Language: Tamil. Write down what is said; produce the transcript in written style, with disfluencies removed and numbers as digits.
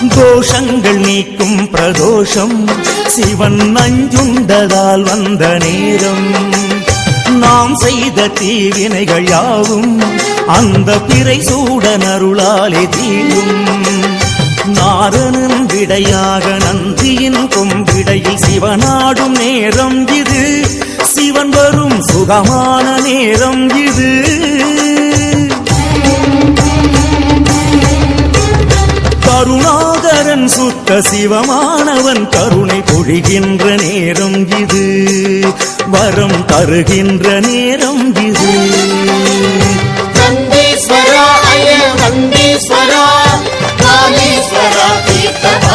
தோஷங்கள் நீக்கும் பிரதோஷம் சிவன் நஞ்சுண்டதால் வந்த நேரம். நாம் செய்த தீவினைகள் யாவும் அந்த பிறை சூடன் அருளாலே தீரும். நாரணன் விடையாக நந்தியின் கொம்பிடையில் சிவனாடும் நேரம் இது. சிவன் வரும் சுகமான நேரம் இது. கருணாகரன் சுத்த சிவமானவன் கருணை பொழிகின்ற நேரம் இது. வரம் தருகின்ற நேரம் இது. நந்தீஸ்வரா அய நந்தீஸ்வரா காளீஸ்வரா தீர்த்த